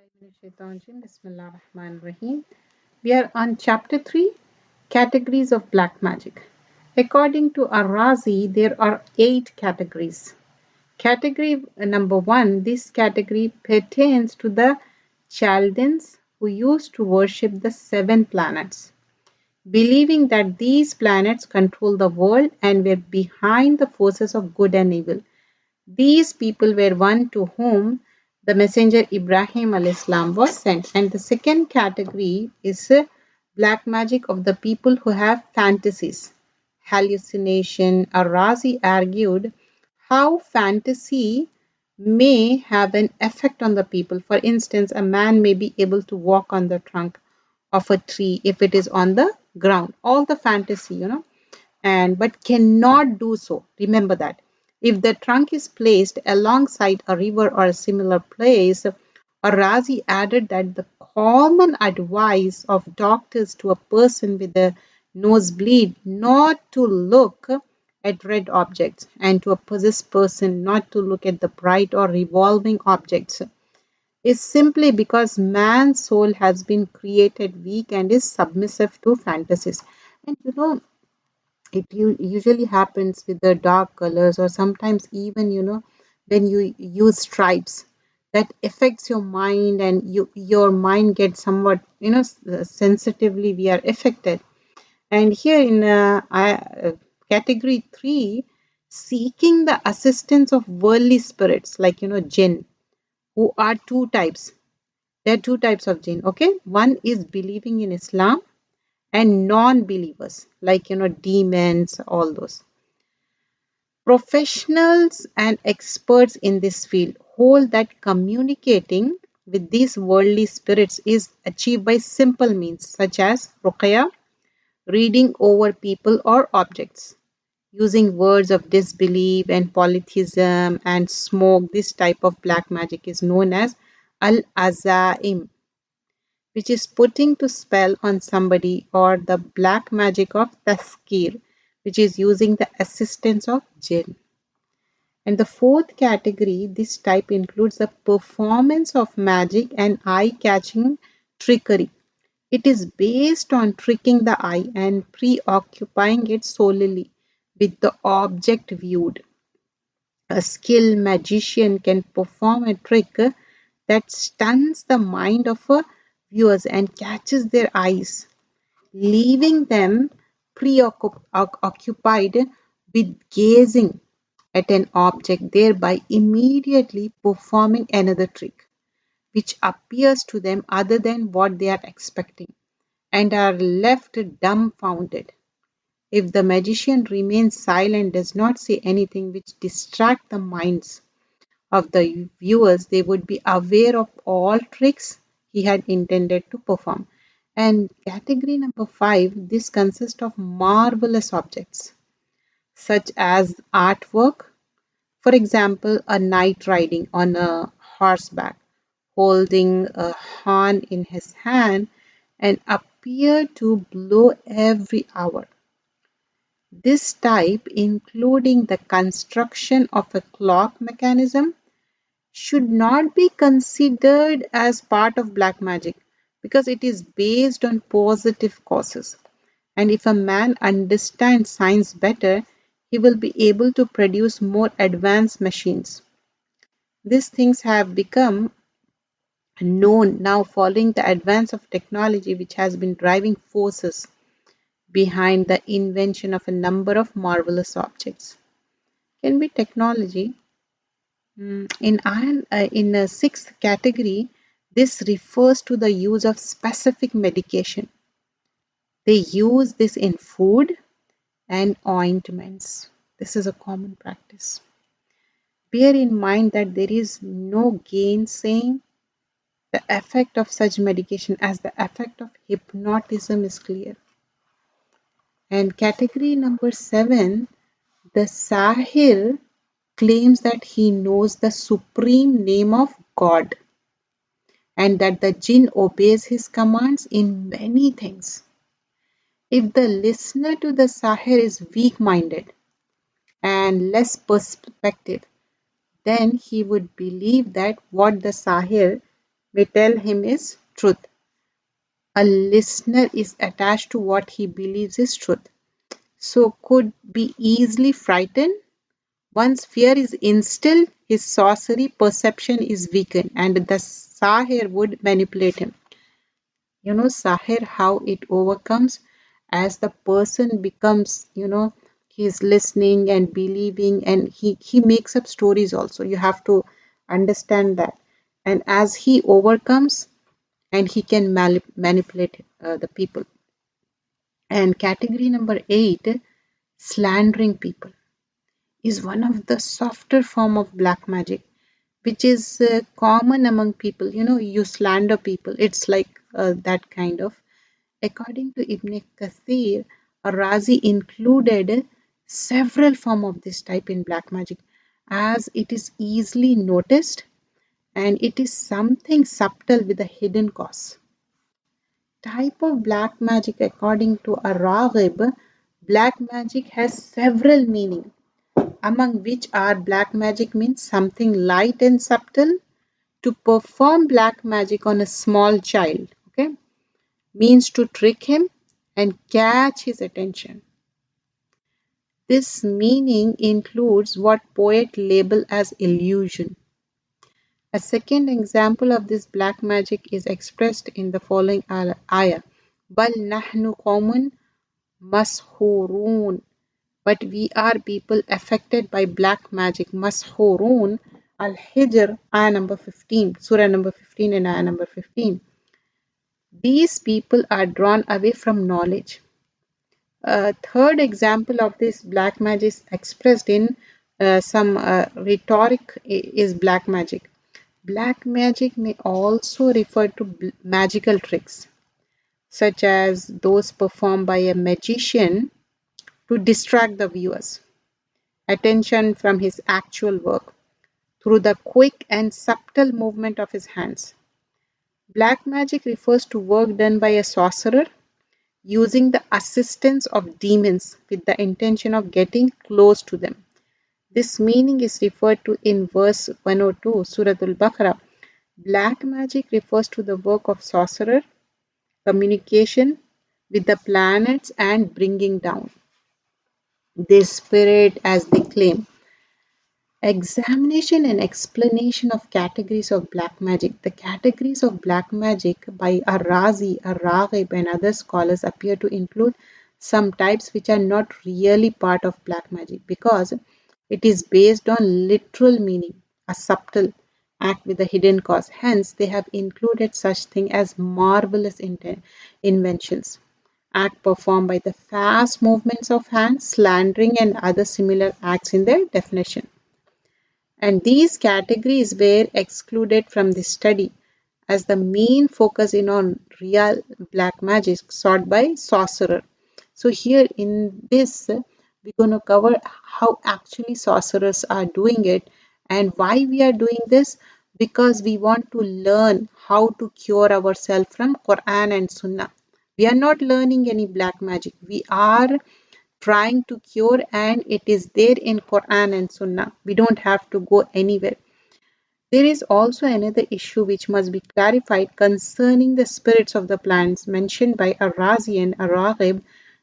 Bismillahirrahmanirrahim. We are on chapter 3, categories of black magic. According to Ar-Razi, there are 8 categories. Category number 1, this category pertains to the Chaldeans who used to worship the 7 planets, believing that these planets control the world and were behind the forces of good and evil. These people were one to whom the messenger Ibrahim al-Islam was sent. And the second category is black magic of the people who have fantasies, hallucination. Ar-Razi argued how fantasy may have an effect on the people. For instance, a man may be able to walk on the trunk of a tree if it is on the ground. All the fantasy, and but cannot do so. Remember that. If the trunk is placed alongside a river or a similar place, Arazi added that the common advice of doctors to a person with a nosebleed not to look at red objects and to a possessed person not to look at the bright or revolving objects is simply because man's soul has been created weak and is submissive to fantasies. And it usually happens with the dark colors, or sometimes even when you use stripes, that affects your mind, and your mind gets somewhat sensitively we are affected. And here in category 3, seeking the assistance of worldly spirits like jinn, who are two types. There are two types of jinn. Okay, one is believing in Islam and non-believers like demons, all those. Professionals and experts in this field hold that communicating with these worldly spirits is achieved by simple means such as ruqya, reading over people or objects, using words of disbelief and polytheism and smoke. This type of black magic is known as al-azaim, which is putting to spell on somebody, or the black magic of taskir, which is using the assistance of jinn. And the fourth category, this type includes the performance of magic and eye-catching trickery. It is based on tricking the eye and preoccupying it solely with the object viewed. A skilled magician can perform a trick that stuns the mind of a viewers and catches their eyes, leaving them preoccupied with gazing at an object, thereby immediately performing another trick, which appears to them other than what they are expecting, and are left dumbfounded. If the magician remains silent, does not say anything which distract the minds of the viewers, they would be aware of all tricks he had intended to perform. And category number 5, this consists of marvelous objects such as artwork. For example, a knight riding on a horseback, holding a horn in his hand and appear to blow every hour. This type, including the construction of a clock mechanism, should not be considered as part of black magic because it is based on positive causes. And if a man understands science better, he will be able to produce more advanced machines. These things have become known now following the advance of technology, which has been driving forces behind the invention of a number of marvelous objects. Can be technology. In a sixth category, this refers to the use of specific medication. They use this in food and ointments. This is a common practice. Bear in mind that there is no gainsaying the effect of such medication, as the effect of hypnotism is clear. And category number 7, the Sahir claims that he knows the supreme name of God and that the jinn obeys his commands in many things. If the listener to the Sahir is weak-minded and less perspective, then he would believe that what the Sahir may tell him is truth. A listener is attached to what he believes is truth, so could be easily frightened. Once fear is instilled, his sorcery perception is weakened and the Sahir would manipulate him. You know, Sahir, how it overcomes as the person becomes, he's listening and believing, and he makes up stories also. You have to understand that. And as he overcomes, and he can manipulate the people. And category number 8, slandering people, is one of the softer form of black magic, which is common among people. You know, you slander people. It's like that kind of. According to Ibn Kathir, Razi included several form of this type in black magic, as it is easily noticed and it is something subtle with a hidden cause. Type of black magic according to a Raghib, black magic has several meanings, among which are black magic means something light and subtle. To perform black magic on a small child, okay, means to trick him and catch his attention. This meaning includes what poets label as illusion. A second example of this black magic is expressed in the following ayah. Bal nahnu qawmun mashurun. But we are people affected by black magic. Mashurun, Al-Hijr, ayah number 15, surah number 15 and ayah number 15. These people are drawn away from knowledge. A third example of this black magic expressed in some rhetoric is black magic. Black magic may also refer to magical tricks, such as those performed by a magician to distract the viewer's attention from his actual work through the quick and subtle movement of his hands. Black magic refers to work done by a sorcerer using the assistance of demons with the intention of getting close to them. This meaning is referred to in verse 102, Surah Al-Baqarah. Black magic refers to the work of sorcerer, communication with the planets and bringing down their spirit as they claim. Examination and explanation of categories of black magic. The categories of black magic by Ar-Razi, Ar-Raghib and other scholars appear to include some types which are not really part of black magic because it is based on literal meaning, a subtle act with a hidden cause. Hence, they have included such things as marvelous inventions, act performed by the fast movements of hands, slandering and other similar acts in their definition. And these categories were excluded from this study as the main focus is on real black magic sought by sorcerer. So here in this, we're going to cover how actually sorcerers are doing it and why we are doing this, because we want to learn how to cure ourselves from Quran and Sunnah. We are not learning any black magic. We are trying to cure, and it is there in Quran and Sunnah. We don't have to go anywhere. There is also another issue which must be clarified concerning the spirits of the plants mentioned by Ar-Razi and Ar-Raghib.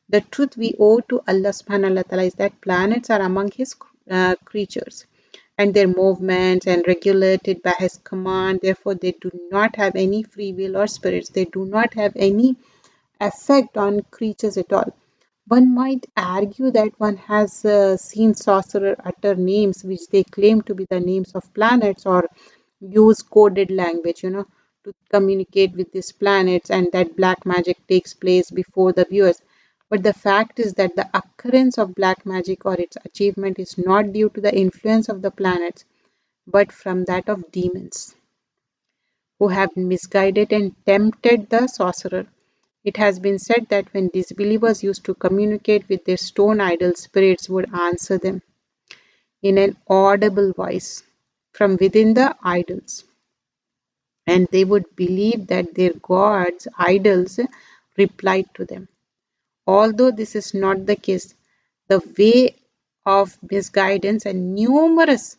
The truth we owe to Allah subhanahu wa ta'ala is that planets are among his creatures and their movements and regulated by his command. Therefore, they do not have any free will or spirits. They do not have any effect on creatures at all. One might argue that one has seen sorcerer utter names which they claim to be the names of planets, or use coded language, to communicate with these planets, and that black magic takes place before the viewers. But the fact is that the occurrence of black magic or its achievement is not due to the influence of the planets, but from that of demons who have misguided and tempted the sorcerer. It has been said that when disbelievers used to communicate with their stone idols, spirits would answer them in an audible voice from within the idols, and they would believe that their gods, idols, replied to them. Although this is not the case, the way of misguidance and numerous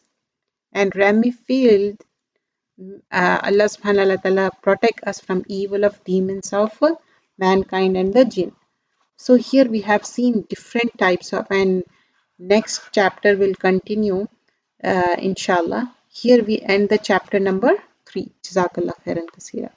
and ramified Allah subhanahu wa ta'ala protect us from evil of demons of mankind and the jinn. So here we have seen different types of, and next chapter will continue inshallah. Here we end the chapter number 3. Jazakallah khairan kaseera.